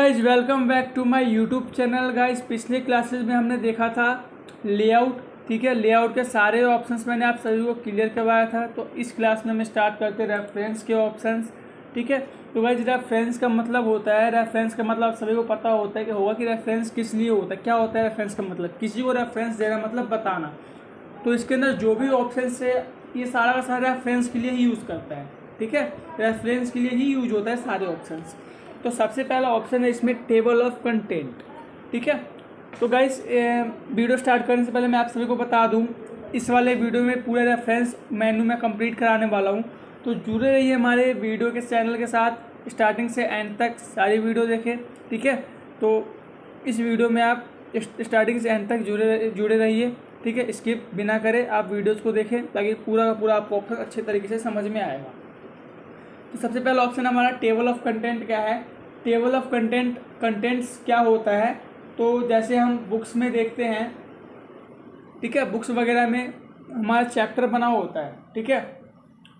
Guys welcome back to my YouTube channel. Guys पिछले classes में हमने देखा था लेआउट, ठीक है। लेआउट के सारे ऑप्शंस मैंने आप सभी को क्लियर करवाया था। तो इस क्लास में हम स्टार्ट करते हैं रेफरेंस के ऑप्शंस, ठीक है। तो गाइज रेफरेंस का मतलब होता है, रेफरेंस का मतलब सभी को पता होता है कि होगा कि रेफरेंस किस लिए होता है। क्या होता है रेफरेंस का मतलब? किसी को रेफरेंस देना मतलब बताना। तो इसके अंदर जो भी ऑप्शन है ये सारा का सारा रेफरेंस के लिए ही यूज़ करता है, ठीक है। रेफरेंस के लिए ही यूज होता है सारे ऑप्शंस। तो सबसे पहला ऑप्शन है इसमें टेबल ऑफ कंटेंट, ठीक है। तो गाइस वीडियो स्टार्ट करने से पहले मैं आप सभी को बता दूं, इस वाले वीडियो में पूरे रेफरेंस मेन्यू में कंप्लीट कराने वाला हूं। तो जुड़े रहिए हमारे वीडियो के चैनल के साथ, स्टार्टिंग से एंड तक सारी वीडियो देखें, ठीक है। तो इस वीडियो में आप स्टार्टिंग से एंड तक जुड़े रहिए, ठीक है। स्किप बिना करें आप वीडियोज़ को देखें ताकि पूरा का पूरा आपको ऑप्शन अच्छे तरीके से समझ में आएगा। तो सबसे पहला ऑप्शन हमारा टेबल ऑफ कंटेंट क्या है। टेबल ऑफ कंटेंट्स क्या होता है? तो जैसे हम बुक्स में देखते हैं, ठीक है, बुक्स वगैरह में हमारा चैप्टर बना होता है, ठीक है।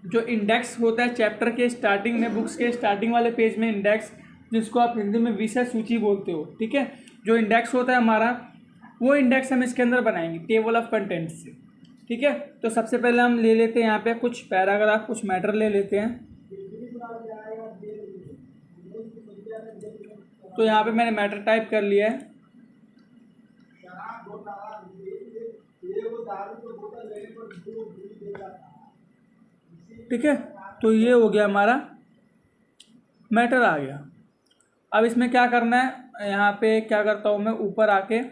जो इंडेक्स होता है चैप्टर के स्टार्टिंग में, बुक्स के स्टार्टिंग वाले पेज में इंडेक्स, जिसको आप हिंदी में विषय सूची बोलते हो, ठीक है। जो इंडेक्स होता है हमारा, वो इंडेक्स हम इसके अंदर बनाएंगे टेबल ऑफ कंटेंट्स से, ठीक है। तो सबसे पहले हम ले लेते हैं यहाँ पे कुछ पैराग्राफ, कुछ मैटर ले लेते हैं। तो यहाँ पे मैंने मैटर टाइप कर लिया है, ठीक है। तो ये हो गया हमारा मैटर आ गया। अब इसमें क्या करना है, यहाँ पे क्या करता हूँ मैं, ऊपर आके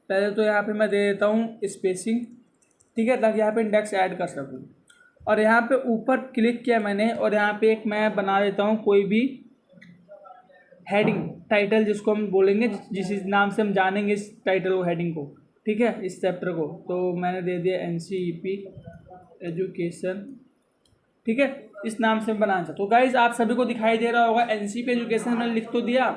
पहले तो यहाँ पे मैं दे देता हूँ स्पेसिंग, ठीक है, ताकि यहाँ पे इंडेक्स ऐड कर सकूँ। और यहाँ पे ऊपर क्लिक किया मैंने और यहाँ पे एक मैं बना देता हूँ कोई भी हेडिंग, टाइटल जिसको हम बोलेंगे, जिस नाम से हम जानेंगे इस टाइटल को, हेडिंग को, ठीक है, इस चैप्टर को। तो मैंने दे दिया NCEP एजुकेशन, ठीक है, इस नाम से बनाना चाहता। तो गाइज आप सभी को दिखाई दे रहा होगा NCEP एजुकेशन मैंने लिख तो दिया,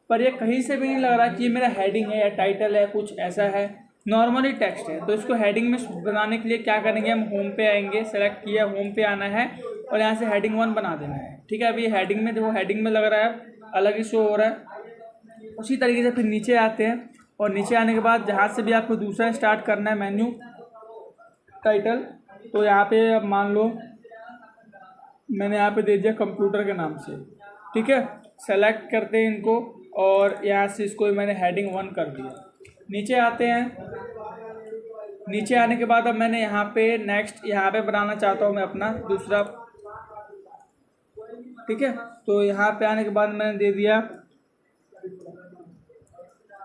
पर ये कहीं से भी नहीं लग रहा कि ये मेरा हेडिंग है या टाइटल है, कुछ ऐसा है, नॉर्मली टेक्स्ट है। तो इसको हेडिंग में बनाने के लिए क्या करेंगे, हम होम पे आएंगे, सेलेक्ट किया, होम पे आना है और यहाँ से हेडिंग 1 बना देना है, ठीक है। अभी हेडिंग में देखो, हेडिंग में लग रहा है अलग ही शो हो रहा है। उसी तरीके से फिर नीचे आते हैं और नीचे आने के बाद जहाँ से भी आपको दूसरा स्टार्ट करना है मेन्यू टाइटल, तो यहाँ पे अब मान लो मैंने यहाँ पे दे दिया कंप्यूटर के नाम से, ठीक है। सेलेक्ट करते हैं इनको और यहाँ से इसको मैंने हेडिंग 1 कर दिया। नीचे आते हैं, नीचे आने के बाद अब मैंने यहाँ पे नेक्स्ट यहाँ पे बनाना चाहता हूँ मैं अपना दूसरा, ठीक है। तो यहाँ पे आने के बाद मैंने दे दिया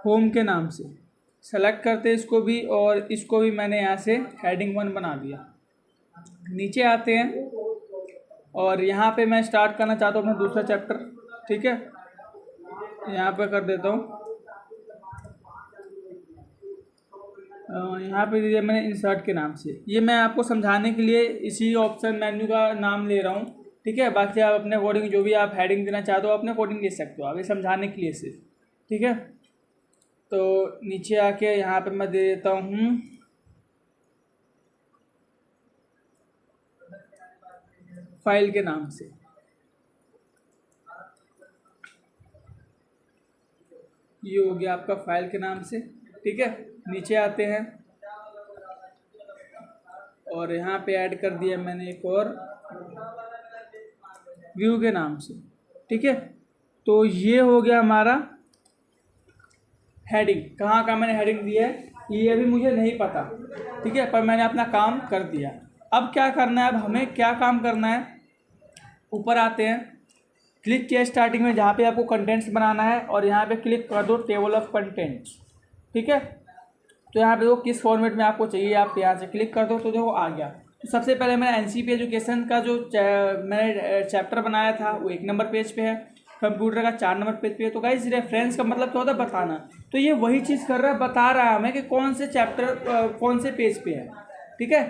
होम के नाम से, सेलेक्ट करते इसको भी और इसको भी मैंने यहाँ से हेडिंग 1 बना दिया। नीचे आते हैं और यहाँ पे मैं स्टार्ट करना चाहता हूँ अपना दूसरा चैप्टर, ठीक है। यहाँ पे कर देता हूँ, यहाँ पे दिया मैंने इंसर्ट के नाम से। ये मैं आपको समझाने के लिए इसी ऑप्शन मेन्यू का नाम ले रहा हूँ, ठीक है। बाकी आप अपने अकॉर्डिंग जो भी आप हेडिंग देना चाहते हो अपने अकॉर्डिंग दे सकते हो, आप ये समझाने के लिए सिर्फ, ठीक है। तो नीचे आके यहाँ पे मैं दे देता हूँ फाइल के नाम से, ये हो गया आपका फाइल के नाम से, ठीक है। नीचे आते हैं और यहाँ पे ऐड कर दिया मैंने एक और व्यू के नाम से, ठीक है। तो ये हो गया हमारा हेडिंग। कहाँ का मैंने हेडिंग दिया है ये अभी मुझे नहीं पता, ठीक है, पर मैंने अपना काम कर दिया। अब क्या करना है, अब हमें क्या काम करना है, ऊपर आते हैं, क्लिक किया स्टार्टिंग में जहाँ पे आपको कंटेंट्स बनाना है और यहाँ पे क्लिक कर दो टेबल ऑफ कंटेंट्स, ठीक है। तो यहाँ पे देखो किस फॉर्मेट में आपको चाहिए, आप यहाँ से क्लिक कर दो तो देखो आ गया। तो सबसे पहले मैंने NCEP एजुकेशन का जो मैंने चैप्टर बनाया था वो 1 नंबर पेज पे है, कंप्यूटर का 4 नंबर पेज पे है। तो गाइस रेफरेंस का मतलब क्या होता है, बताना। तो ये वही चीज़ कर रहा है, बता रहा है हमें कि कौन से चैप्टर कौन से पेज पे है, ठीक है।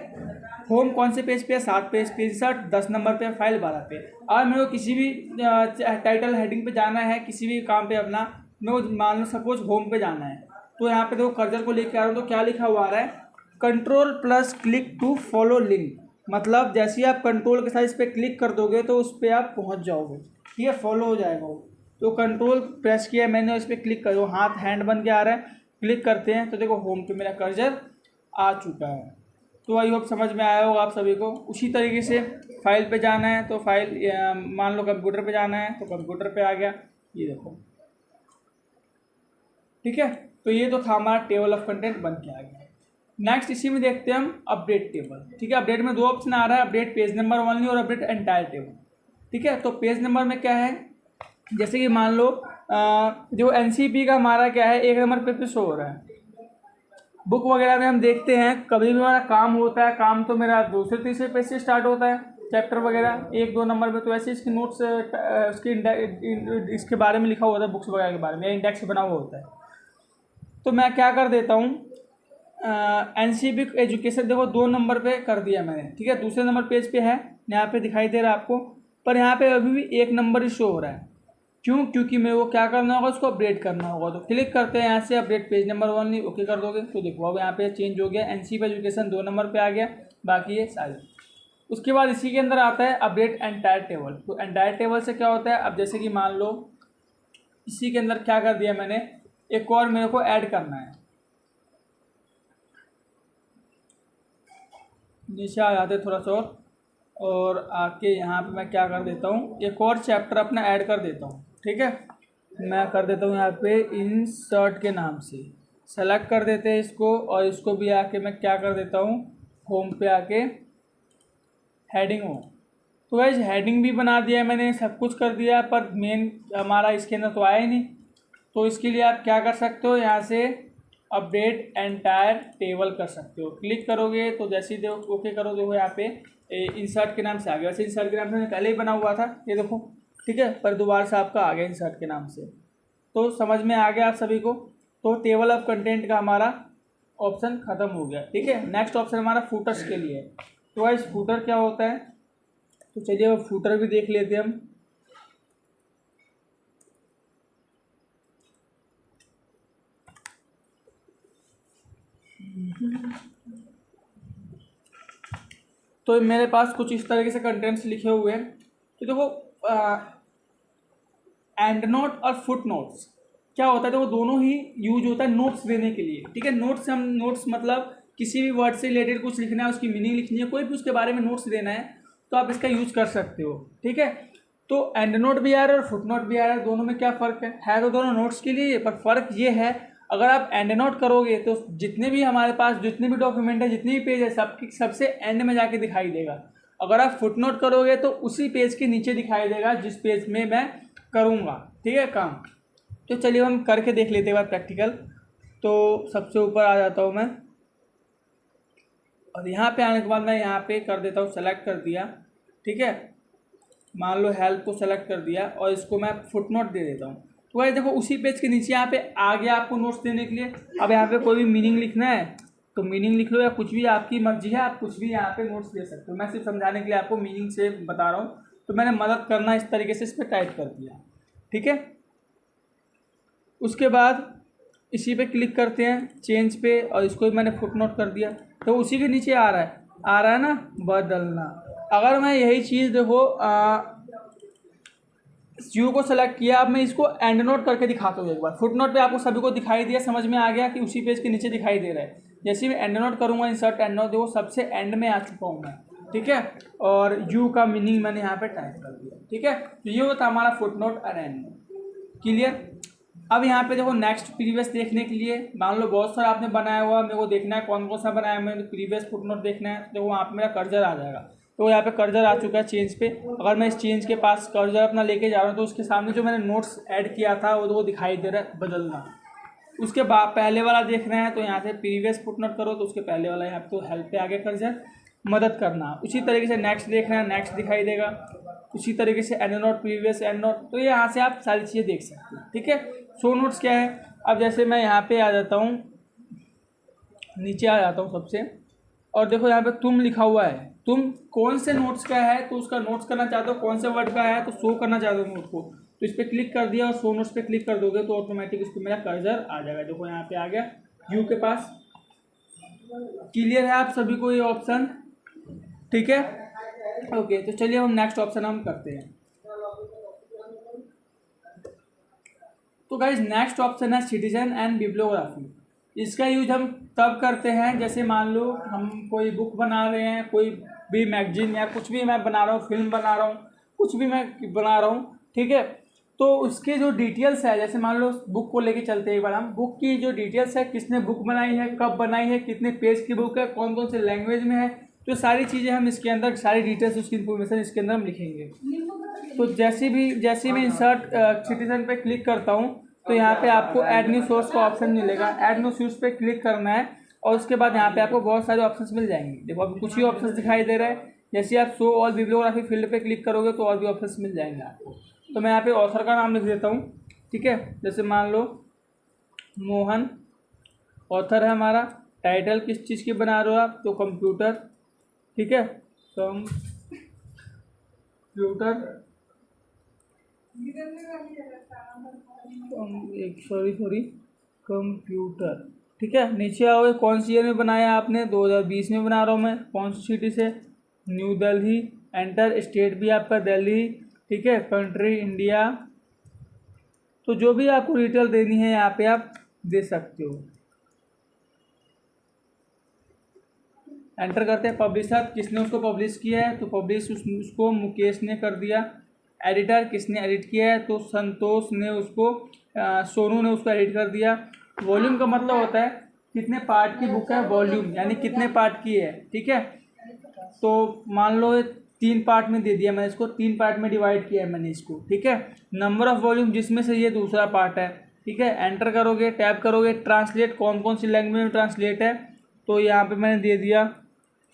होम कौन से पेज पे है, 7 पेज पे, इंसर्ट 10 नंबर पे, फाइल 12 पे। और मेरे को किसी भी टाइटल हेडिंग पे जाना है, किसी भी काम पे अपना, मेरे को मान लो सपोज होम पे जाना है, तो यहाँ पे देखो कर्सर को लेके आ रहा हूँ तो क्या लिखा हुआ आ रहा है, control plus click to follow link, मतलब जैसे ही आप कंट्रोल के साथ इस पर क्लिक कर दोगे तो उस पर आप पहुंच जाओगे, ठीक है, फॉलो हो जाएगा वो। तो कंट्रोल प्रेस किया मैंने, इस पर क्लिक करो, हाथ हैंड बन के आ रहा है, क्लिक करते हैं तो देखो होम पे मेरा कर्सर आ चुका है। तो आई होप समझ में आया होगा आप सभी को। उसी तरीके से फाइल पे जाना है तो फाइल, मान लो कंप्यूटर पे जाना है तो कंप्यूटर पे आ गया, ये देखो, ठीक है। तो ये तो था हमारा टेबल ऑफ कंटेंट बन के आ गया। नेक्स्ट इसी में देखते हैं हम अपडेट टेबल, ठीक है। अपडेट में दो ऑप्शन आ रहा है, अपडेट पेज नंबर ओनली और अपडेट एंटायर टेबल, ठीक है। तो पेज नंबर में क्या है, जैसे कि मान लो जो एनसीपी का हमारा क्या है, 1 नंबर पे शो हो रहा है। बुक वगैरह में हम देखते हैं कभी भी हमारा काम होता है, काम तो मेरा 2 से 3 पेज से स्टार्ट होता है, चैप्टर वगैरह 1-2 नंबर में, तो ऐसे इसके नोट्स उसके इसके बारे में लिखा हुआ होता है, बुक्स वगैरह के बारे में, इंडेक्स बना हुआ होता है। तो मैं क्या कर देता हूँ, एनसीपी एजुकेशन देखो 2 नंबर पे कर दिया मैंने, ठीक है। दूसरे नंबर पेज पे है, यहाँ पे दिखाई दे रहा है आपको, पर यहाँ पे अभी भी 1 नंबर ही शो हो रहा है। क्यों? क्योंकि मेरे को क्या करना होगा, उसको अपडेट करना होगा। तो क्लिक करते हैं यहाँ से update page number only, okay कर दोगे तो देखो अब यहाँ पे चेंज हो गया, एनसीपी एजुकेशन 2 नंबर पे आ गया, बाकी ये सारे। उसके बाद इसी के अंदर आता है अपडेट एंटायर टेबल। तो एंटायर टेबल से क्या होता है, अब जैसे कि मान लो इसी के अंदर क्या कर दिया मैंने, एक और मेरे को ऐड करना है, नीचे आ जाते थोड़ा सा और आके यहाँ पे मैं क्या कर देता हूँ, एक और चैप्टर अपना ऐड कर देता हूँ, ठीक है। मैं कर देता हूँ यहाँ पे इंसर्ट के नाम से, सेलेक्ट कर देते हैं इसको, और इसको भी आके मैं क्या कर देता हूँ, होम पे आके हेडिंग हो। तो गाइस हेडिंग भी बना दिया है मैंने, सब कुछ कर दिया, पर मेन हमारा इसके अंदर तो आया ही नहीं। तो इसके लिए आप क्या कर सकते हो, यहाँ से अपडेट एंटायर टेबल कर सकते हो, क्लिक करोगे तो जैसे ही देखो ओके करो, देखो यहाँ पे इंसर्ट के नाम से आ गया। वैसे इंसर्ट के नाम से मैंने पहले ही बना हुआ था, ये देखो, ठीक है, पर दोबारा से आपका आ गया इंसर्ट के नाम से। तो समझ में आ गया आप सभी को। तो टेबल ऑफ कंटेंट का हमारा ऑप्शन खत्म हो गया, ठीक है। नेक्स्ट ऑप्शन हमारा फूटर्स के लिए। तो गाइस फूटर क्या होता है, तो चलिए वो फूटर भी देख लेते हैं हम। तो मेरे पास कुछ इस तरीके से कंटेंट्स लिखे हुए हैं। तो देखो एंड नोट और फुट नोट्स क्या होता है, तो वो दोनों ही यूज होता है नोट्स देने के लिए, ठीक है। नोट्स से हम नोट्स मतलब किसी भी वर्ड से रिलेटेड कुछ लिखना है, उसकी मीनिंग लिखनी है, कोई भी उसके बारे में नोट्स देना है तो आप इसका यूज कर सकते हो, ठीक है। तो एंड नोट भी आ रहा है और फुट नोट भी आ रहा है, दोनों में क्या फ़र्क है तो दोनों नोट्स के लिए, पर फ़र्क ये है अगर आप एंड नोट करोगे तो जितने भी हमारे पास जितने भी डॉक्यूमेंट है, जितने भी पेज है, सबसे एंड में जाके दिखाई देगा। अगर आप फुट नोट करोगे तो उसी पेज के नीचे दिखाई देगा जिस पेज में मैं करूँगा, ठीक है, काम। तो चलिए हम करके देख लेते हैं बार प्रैक्टिकल। तो सबसे ऊपर आ जाता हूँ मैं, और यहाँ पे आने के बाद मैं यहाँ पे कर देता हूँ, सेलेक्ट कर दिया, ठीक है। मान लो हेल्प को सेलेक्ट कर दिया और इसको मैं फुट नोट दे देता हूँ। तो भाई देखो उसी पेज के नीचे यहाँ पे आ गया आपको नोट्स देने के लिए। अब यहाँ पे कोई भी मीनिंग लिखना है तो मीनिंग लिख लो, या कुछ भी आपकी मर्जी है, आप कुछ भी यहाँ पे नोट्स दे सकते हो। मैं सिर्फ समझाने के लिए आपको मीनिंग से बता रहा हूँ, तो मैंने मदद करना इस तरीके से इस पर टाइप कर दिया, ठीक है। उसके बाद इसी पे क्लिक करते हैं चेंज पे, और इसको भी मैंने फुट नोट कर दिया। तो उसी के नीचे आ रहा है ना बदलना। अगर मैं यही चीज़ देखो यू को सेलेक्ट किया, अब मैं इसको एंड नोट करके दिखाता हूँ एक बार। फुट नोट पे आपको सभी को दिखाई दिया, समझ में आ गया कि उसी पेज के नीचे दिखाई दे रहा है। जैसे मैं एंड नोट करूँगा, इंसर्ट एंड नोट, देखो सबसे एंड में आ चुका हूँ मैं, ठीक है। और यू का मीनिंग मैंने यहाँ पे टाइप कर दिया, ठीक है। तो ये होता हमारा फुट नोट और एंड नोट, क्लियर। अब यहाँ पे देखो नेक्स्ट प्रीवियस देखने के लिए, मान लो बहुत सारा आपने बनाया हुआ, मेरे को देखना है कौन कौन सा बनाया मैंने, तो प्रीवियस फुट नोट देखना है, तो वहाँ पे मेरा कर्जर आ जाएगा। तो यहाँ पे कर्जर आ चुका है चेंज पे। अगर मैं इस चेंज के पास कर्जर अपना लेके जा रहा हूँ तो उसके सामने जो मैंने नोट्स ऐड किया था वो दिखाई दे रहा है बदलना। उसके बाद पहले वाला देखना है तो यहाँ से प्रीवियस फुट नोट करो, तो उसके पहले वाला यहाँ पे तो हेल्प पे आगे कर्जर मदद करना। उसी तरीके से नेक्स्ट देखना है, नेक्स्ट दिखाई देगा। उसी तरीके से and note, previous and note, तो यहाँ से आप सारी चीज़ें देख सकते हैं, ठीक है। शो नोट्स क्या है, अब जैसे मैं यहाँ पे आ जाता हूँ, नीचे आ जाता हूँ सबसे, और देखो यहाँ पे तुम लिखा हुआ है, तुम कौन से नोट्स का है, तो उसका नोट्स करना चाहते हो, कौन से वर्ड का है तो शो करना चाहते हो नोट को, तो इस पर क्लिक कर दिया और शो नोट्स पे क्लिक कर दोगे तो ऑटोमेटिक इस पर मेरा कर्सर आ जाएगा। देखो यहाँ पे आ गया यू के पास। क्लियर है आप सभी को ये ऑप्शन? ठीक है। ओके, तो चलिए हम नेक्स्ट ऑप्शन हम करते हैं। तो गाइज नेक्स्ट ऑप्शन है सिटीजन एंड बिब्लियोग्राफी। इसका यूज हम तब करते हैं जैसे मान लो हम कोई बुक बना रहे हैं, कोई भी मैगजीन या कुछ भी मैं बना रहा हूँ, फिल्म बना रहा हूँ, कुछ भी मैं बना रहा हूँ, ठीक है। तो उसके जो डिटेल्स है, जैसे मान लो बुक को लेके चलते हैं एक बार हम, बुक की जो डिटेल्स है, किसने बुक बनाई है, कब बनाई है, कितने पेज की बुक है, कौन कौन से लैंग्वेज में है, तो सारी चीज़ें हम इसके अंदर, सारी डिटेल्स, उसकी इन्फॉर्मेशन इसके अंदर हम लिखेंगे। तो जैसे मैं इंसर्ट सिटीजन पे क्लिक करता हूँ तो यहाँ पे आपको ऐड न्यू सोर्स का ऑप्शन मिलेगा। ऐड न्यू सोर्स पे क्लिक करना है और उसके बाद यहाँ पे आपको बहुत सारे ऑप्शंस मिल जाएंगे। देखो अभी कुछ ही ऑप्शंस दिखाई दे रहा है। जैसे आप शो ऑल बिब्लियोग्राफी फील्ड पे क्लिक करोगे तो और भी ऑप्शंस मिल जाएंगे आपको। तो मैं यहाँ पे ऑथर का नाम लिख देता हूँ, ठीक है। जैसे मान लो मोहन ऑथर है हमारा। टाइटल किस चीज़ की बना रहे हो आप, तो कंप्यूटर, ठीक है, कंप्यूटर, सॉरी कंप्यूटर, ठीक है। नीचे आओगे, कौन सी ईयर में बनाया आपने, 2020 में बना रहा हूँ मैं। कौन सी सिटी से, न्यू दिल्ली। एंटर, स्टेट भी आपका दिल्ली, ठीक है। Country India. तो जो भी आपको डिटेल देनी है यहाँ पे आप दे सकते हो। एंटर करते हैं। पब्लिशर, किसने उसको पब्लिश किया है, तो पब्लिश उसको मुकेश ने कर दिया। एडिटर, किसने एडिट किया है, तो संतोष ने उसको, सोनू ने उसको एडिट कर दिया। वॉल्यूम का मतलब होता है कितने पार्ट की बुक है, वॉल्यूम यानी कितने पार्ट की है, ठीक है। तो मान लो 3 पार्ट में दे दिया मैंने इसको, 3 पार्ट में डिवाइड किया है मैंने इसको, ठीक है। नंबर ऑफ वॉल्यूम, जिसमें से ये दूसरा पार्ट है, ठीक है। एंटर करोगे, टैप करोगे। ट्रांसलेट, कौन कौन सी लैंग्वेज में ट्रांसलेट है, तो यहाँ पे मैंने दे दिया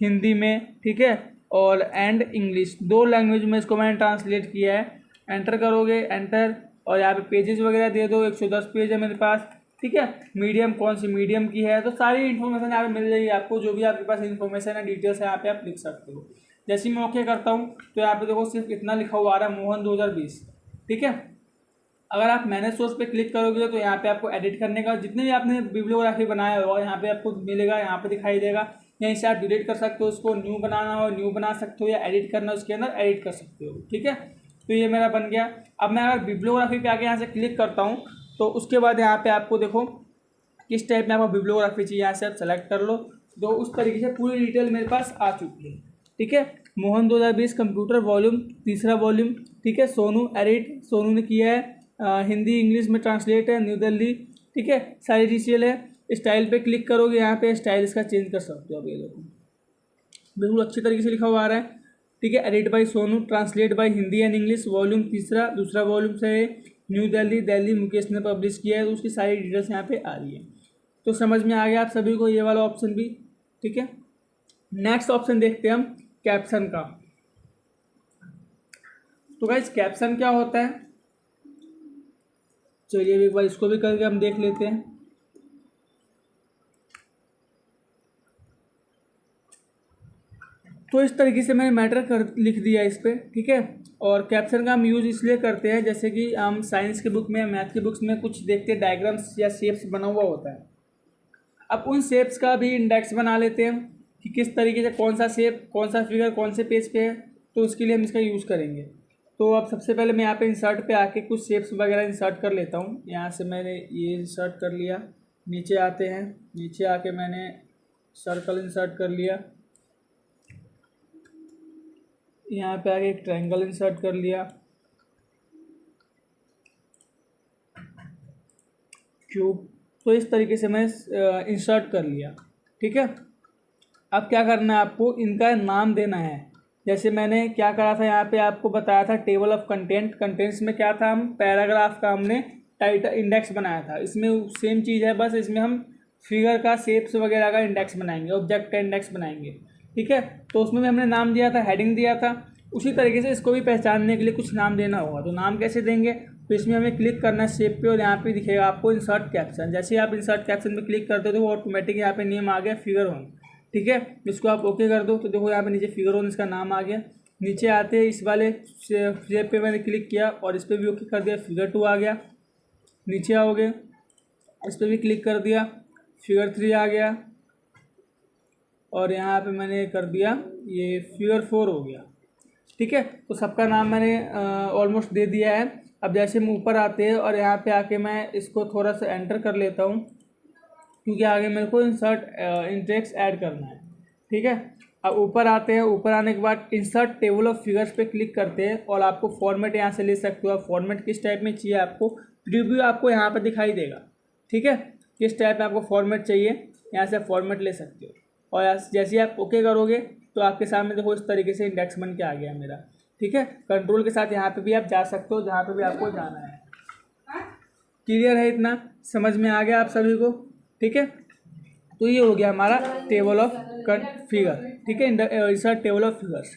हिंदी में, ठीक है, और एंड इंग्लिश, 2 लैंग्वेज में इसको मैंने ट्रांसलेट किया है। एंटर करोगे, एंटर, और यहाँ पे पेजेस वगैरह दे दो। 110 पेज है मेरे पास, ठीक है। मीडियम, कौन सी मीडियम की है, तो सारी इन्फॉर्मेशन यहाँ पे मिल जाएगी आपको। जो भी आपके पास इन्फॉर्मेशन है, डिटेल्स है, यहाँ पे आप लिख सकते हो। जैसे मैं ओके करता हूँ तो यहाँ पे देखो सिर्फ इतना लिखा हुआ आ रहा है, मोहन 2020, ठीक है। अगर आप मैनेज सोर्स पे क्लिक करोगे तो यहाँ पे आपको एडिट करने का, जितने भी आपने बिब्लियोग्राफी बनाया होगा यहाँ पे आपको मिलेगा, यहाँ पे दिखाई देगा। यहीं से आप डिलीट कर सकते हो, उसको न्यू बनाना हो न्यू बना सकते हो, या एडिट करना हो उसके अंदर एडिट कर सकते हो, ठीक है। तो ये मेरा बन गया। अब मैं अगर बिब्लियोग्राफी पे आके यहाँ से क्लिक करता हूँ तो उसके बाद यहाँ पे आपको देखो किस टाइप में आपको बिब्लियोग्राफी चाहिए, यहाँ से आप सेलेक्ट कर लो। तो उस तरीके से पूरी डिटेल मेरे पास आ चुकी है, ठीक है। मोहन 2020 कंप्यूटर वॉल्यूम, तीसरा वॉल्यूम, ठीक है। सोनू एडिट, सोनू ने किया है। हिंदी इंग्लिश में ट्रांसलेट है, न्यू दिल्ली, ठीक है। सारी डिटेल है। स्टाइल पे क्लिक करोगे, यहाँ पे स्टाइल इसका चेंज कर सकते हो। अब ये देखो बिल्कुल अच्छी तरीके से लिखा हुआ आ रहा है, ठीक है। Edit by Sonu, translate by Hindi and English, volume तीसरा, दूसरा वॉल्यूम से है न्यू दिल्ली, दिल्ली मुकेश ने पब्लिश किया है। तो उसकी सारी डिटेल्स यहाँ पे आ रही है। तो समझ में आ गया आप सभी को ये वाला ऑप्शन भी, ठीक है। नेक्स्ट ऑप्शन देखते हैं हम कैप्शन का। तो गाइस कैप्शन क्या होता है, चलिए एक बार इसको भी करके हम देख लेते हैं। तो इस तरीके से मैंने मैटर कर लिख दिया इस पर, ठीक है। और कैप्शन का हम यूज़ इसलिए करते हैं, जैसे कि हम साइंस के बुक में या मैथ के बुक्स में कुछ देखते हैं, डायग्राम्स या शेप्स बना हुआ होता है। अब उन शेप्स का भी इंडेक्स बना लेते हैं कि किस तरीके से कौन सा शेप, कौन सा फिगर, कौन से पेज पे है, तो उसके लिए हम इसका यूज़ करेंगे। तो अब सबसे पहले मैं यहाँ पे इंसर्ट पे आके कुछ शेप्स वगैरह इंसर्ट कर लेता हूँ। यहाँ से मैंने ये इंसर्ट कर लिया। नीचे आते हैं, नीचे आके मैंने सर्कल इंसर्ट कर लिया। यहाँ पे आके एक ट्रायंगल इंसर्ट कर लिया। क्यूब, तो इस तरीके से मैं इंसर्ट कर लिया, ठीक है। अब क्या करना है, आपको इनका नाम देना है। जैसे मैंने क्या करा था, यहाँ पे आपको बताया था टेबल ऑफ कंटेंट। कंटेंट्स में क्या था, हम पैराग्राफ का हमने टाइटल इंडेक्स बनाया था। इसमें सेम चीज़ है, बस इसमें हम फिगर का, शेप्स वगैरह का इंडेक्स बनाएंगे, ऑब्जेक्ट का इंडेक्स बनाएंगे, ठीक है। तो उसमें भी हमने नाम दिया था, हेडिंग दिया था। उसी तरीके से इसको भी पहचानने के लिए कुछ नाम देना होगा। तो नाम कैसे देंगे, तो इसमें हमें क्लिक करना है शेप पे, और यहाँ पे दिखेगा आपको इंसर्ट कैप्शन। जैसे आप इंसर्ट कैप्शन में क्लिक करते हो तो वो ऑटोमेटिक यहाँ पे नेम आ गया फिगर वन, ठीक है। इसको आप ओके कर दो तो देखो यहाँ पे नीचे फिगर वन इसका नाम आ गया। नीचे आते हैं, इस वाले शेप पे मैंने क्लिक किया और इस पर भी ओके कर दिया, फिगर टू आ गया। नीचे आओगे, इस पर भी क्लिक कर दिया, फिगर थ्री आ गया। और यहाँ पे मैंने कर दिया ये फिगर 4 हो गया। ठीक है, तो सबका नाम मैंने ऑलमोस्ट दे दिया है। अब जैसे हम ऊपर आते हैं और यहाँ पे आके मैं इसको थोड़ा सा एंटर कर लेता हूँ, क्योंकि आगे मेरे को इंसर्ट इंडेक्स ऐड करना है। ठीक है, अब ऊपर आते हैं। ऊपर आने के बाद इंसर्ट टेबल ऑफ फिगर्स पे क्लिक करते हैं और आपको फॉर्मेट यहाँ से ले सकते हो। आप फॉर्मेट किस टाइप में चाहिए आपको, प्रीव्यू आपको यहाँ पर दिखाई देगा। ठीक है, किस टाइप में आपको फॉर्मेट चाहिए यहाँ से फॉर्मेट ले सकते हो। और जैसे आप ओके करोगे तो आपके सामने देखो इस तरीके से इंडेक्स बन के आ गया मेरा। ठीक है, कंट्रोल के साथ यहाँ पे भी आप जा सकते हो जहाँ पे भी आपको जाना है। क्लियर है, इतना समझ में आ गया आप सभी को। ठीक है, तो ये हो गया हमारा टेबल ऑफ फिगर। ठीक है, insert table of figures.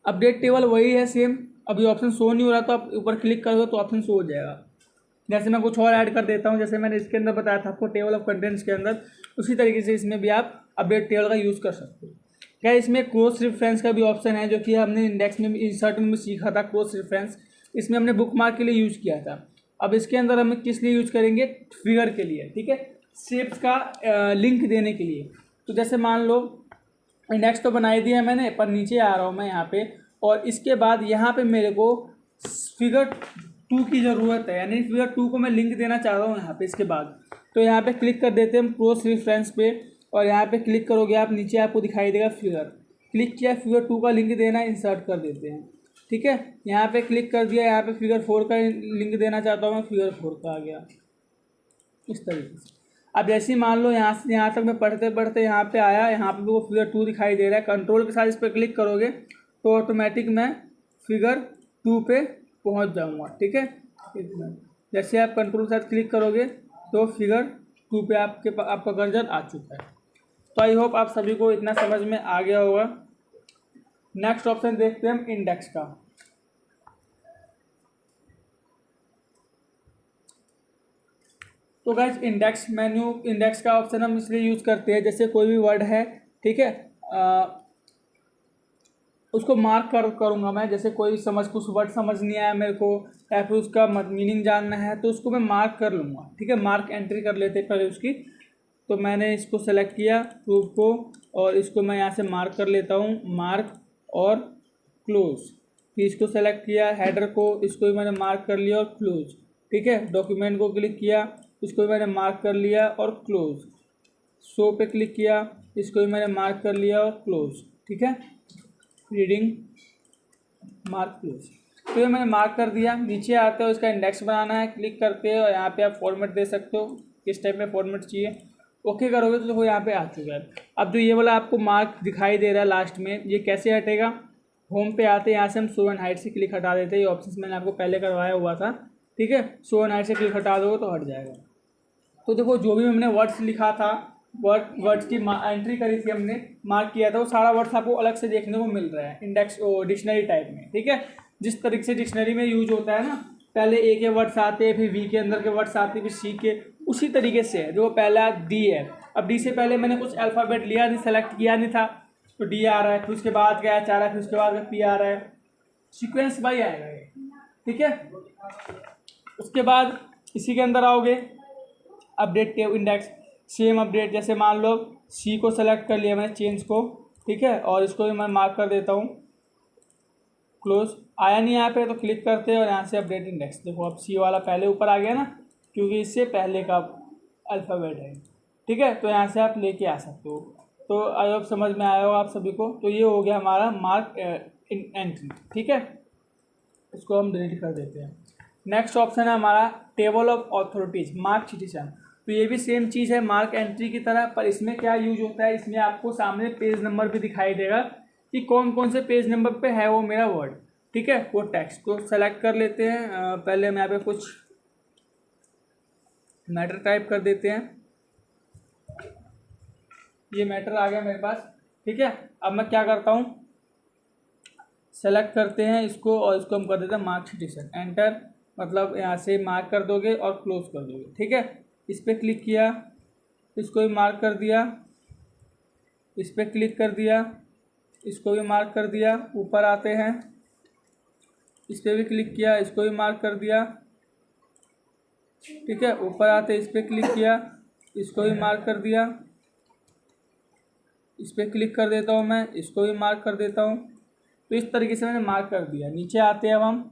Update table वही है सेम। अभी ऑप्शन शो नहीं हो रहा तो आप ऊपर क्लिक करोगे तो ऑप्शन शो हो जाएगा। जैसे मैं कुछ और ऐड कर देता हूँ, जैसे मैंने इसके अंदर बताया था आपको टेबल ऑफ कंटेंट्स के अंदर, उसी तरीके से इसमें भी आप अपडेट टेबल का यूज़ कर सकते हो। क्या इसमें क्रॉस रेफरेंस का भी ऑप्शन है, जो कि हमने इंडेक्स में इंसर्ट में भी सीखा था। क्रॉस रेफरेंस इसमें हमने बुक मार्क के लिए यूज़ किया था। अब इसके अंदर हम किस लिए यूज़ करेंगे, फिगर के लिए। ठीक है, शेप्स का लिंक देने के लिए। तो जैसे मान लो इंडेक्स तो बना ही दिया मैंने, पर नीचे आ रहा हूँ मैं यहाँ पे, और इसके बाद यहाँ पे मेरे को फिगर 2 की ज़रूरत है, यानी फिगर 2 को मैं लिंक देना चाह रहा हूँ यहाँ पे। इसके बाद तो यहाँ पे क्लिक कर देते हैं हम क्रॉस रेफरेंस पे, और यहाँ पे क्लिक करोगे आप, नीचे आपको दिखाई देगा फिगर। क्लिक किया, फिगर 2 का लिंक देना, इंसर्ट कर देते हैं। ठीक है, यहाँ पे क्लिक कर दिया, यहाँ पे फिगर 4 का लिंक देना चाहता हूँ मैं, फिगर 4 का आ गया इस तरीके से। अब जैसे ही मान लो यहाँ से यहाँ तक मैं पढ़ते पढ़ते यहाँ पे आया, यहाँ पे वो फिगर 2 दिखाई दे रहा है। कंट्रोल के साथ इस पर क्लिक करोगे तो ऑटोमेटिक मैं फिगर 2 पे पहुँच जाऊँगा। ठीक है, जैसे आप कंट्रोल के साथ क्लिक करोगे तो फिगर 2 पे आपका कर्सर आ चुका है। तो आई होप आप सभी को इतना समझ में आ गया होगा। नेक्स्ट ऑप्शन देखते हैं हम इंडेक्स का। तो गाइस इंडेक्स का ऑप्शन हम इसलिए यूज़ करते हैं, जैसे कोई भी वर्ड है, ठीक है, उसको मार्क करूँगा मैं। जैसे कुछ वर्ड समझ नहीं आया मेरे को, या फिर उसका मीनिंग जानना है, तो उसको मैं मार्क कर लूँगा। ठीक है, मार्क एंट्री कर लेते पहले उसकी। तो मैंने इसको सेलेक्ट किया प्रूफ को, और इसको मैं यहाँ से मार्क कर लेता हूँ, मार्क और क्लोज। फिर इसको सेलेक्ट किया, हेडर को, इसको भी मैंने मार्क कर लिया और क्लोज। ठीक है, डॉक्यूमेंट को क्लिक किया, इसको भी मैंने मार्क कर लिया और क्लोज। शो पे क्लिक किया, इसको भी मैंने मार्क कर लिया और क्लोज। ठीक है, रीडिंग मार्क क्लोज। तो ये मैंने मार्क कर दिया। नीचे आते हो, इसका इंडेक्स बनाना है, क्लिक करते हो और यहाँ पे आप फॉर्मेट दे सकते हो, किस टाइप में फॉर्मेट चाहिए। ओके करोगे तो देखो यहाँ पे आ चुका है। अब जो ये वाला आपको मार्क दिखाई दे रहा है लास्ट में, ये कैसे हटेगा। होम पे आते हैं, यहाँ से हम शो एंड हाइड से क्लिक हटा देते हैं। ये ऑप्शन मैंने आपको पहले करवाया हुआ था। ठीक है, शो एंड हाइड से क्लिक हटा दोगे तो हट जाएगा। तो देखो जो भी हमने वर्ड्स लिखा था, वर्ड्स की एंट्री करी थी हमने, मार्क किया था, वो सारा वर्ड्स आपको अलग से देखने को मिल रहा है इंडेक्स डिक्शनरी टाइप में। ठीक है, जिस तरीके से डिक्शनरी में यूज होता है ना, पहले ए के वर्ड्स आते हैं, फिर वी के अंदर के वर्ड्स आते हैं, फिर सी के, उसी तरीके से है। जो पहला डी है, अब डी से पहले मैंने कुछ अल्फ़ाबेट लिया नहीं, सेलेक्ट किया नहीं था, तो डी आ रहा है। फिर उसके बाद क्या आ रहा है, फिर उसके बाद पी आ रहा है, सीक्वेंस बाई आएगा ये। ठीक है, उसके बाद इसी के अंदर आओगे, अपडेट के इंडेक्स, सेम अपडेट। जैसे मान लो सी को सेलेक्ट कर लिया मैंने, चेंज को। ठीक है, और इसको भी मैं मार्क कर देता हूँ, क्लोज। आया नहीं यहाँ पे तो क्लिक करते हैं और यहाँ से अपडेट इंडेक्स। देखो अब सी वाला पहले ऊपर आ गया ना, क्योंकि इससे पहले का अल्फ़ाबेट है। ठीक है, तो यहाँ से आप लेके आ सकते हो। तो आई होप समझ में आया हो आप सभी को। तो ये हो गया हमारा मार्क एंट्री। ठीक है, इसको हम डिलीट कर देते हैं। नेक्स्ट ऑप्शन है हमारा table of authorities, mark citizen. तो ये भी सेम चीज़ है मार्क एंट्री की तरह, पर इसमें क्या यूज होता है, इसमें आपको सामने पेज नंबर भी दिखाई देगा कि कौन कौन से पेज नंबर पे है वो मेरा वर्ड। ठीक है, वो टेक्स्ट को सेलेक्ट कर लेते हैं। पहले हम यहाँ पे कुछ मैटर टाइप कर देते हैं। ये मैटर आ गया मेरे पास। ठीक है, अब मैं क्या करता हूँ, सेलेक्ट करते हैं इसको और इसको हम कर देते हैं मार्क सिटीजन। एंटर, मतलब यहाँ से मार्क कर दोगे और क्लोज कर दोगे। ठीक है, इस पर क्लिक किया, इसको भी मार्क कर दिया, इस पर क्लिक कर दिया, इसको भी मार्क कर दिया। ऊपर आते हैं, इस पर भी क्लिक किया, इसको भी मार्क कर दिया। ठीक है, ऊपर आते इस पर क्लिक किया, इसको भी मार्क कर दिया। इस पर क्लिक कर देता हूँ, मैं इसको भी मार्क कर देता हूँ। तो इस तरीके से मैंने मार्क कर दिया। नीचे आते हैं अब हम।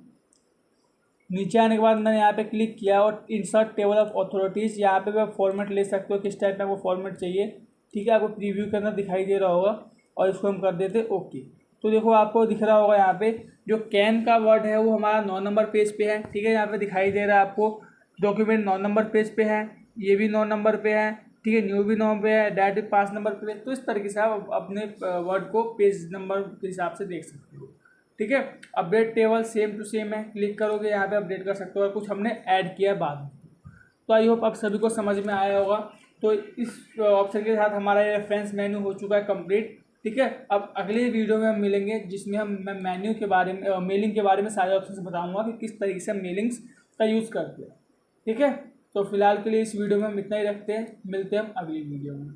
नीचे आने के बाद मैंने यहाँ पे क्लिक किया और इंसर्ट टेबल ऑफ अथॉरिटीज़, यहाँ पे आप फॉर्मेट ले सकते हो, किस टाइप का आपको फॉर्मेट चाहिए। ठीक है, आपको प्रीव्यू के अंदर दिखाई दे रहा होगा और इसको हम कर देते ओके। तो देखो आपको दिख रहा होगा यहाँ पे जो कैन का वर्ड है वो हमारा 9 नंबर पेज पे है। ठीक है, यहाँ पे दिखाई दे रहा है आपको डॉक्यूमेंट 9 नंबर पेज पे है, ये भी 9 नंबर पे है। ठीक है, न्यू भी 9 पे है, डैट भी 5 नंबर पे है। तो इस तरीके से आप अपने वर्ड को पेज नंबर के हिसाब से देख सकते हो। ठीक है, update table same to same है, क्लिक करोगे यहाँ पे अपडेट कर सकते हो और कुछ हमने ऐड किया बाद में। तो आई होप आप सभी को समझ में आया होगा। तो इस ऑप्शन के साथ हमारा ये रेफरेंस मेन्यू हो चुका है कंप्लीट। ठीक है, अब अगले वीडियो में हम मिलेंगे जिसमें मैं मेन्यू के बारे में मेलिंग के बारे में सारे ऑप्शन बताऊंगा कि किस तरीके से हम मेलिंग्स का यूज़ करते हैं। ठीक है, तो फिलहाल के लिए इस वीडियो में हम इतना ही रखते हैं, मिलते हैं हम अगली वीडियो में।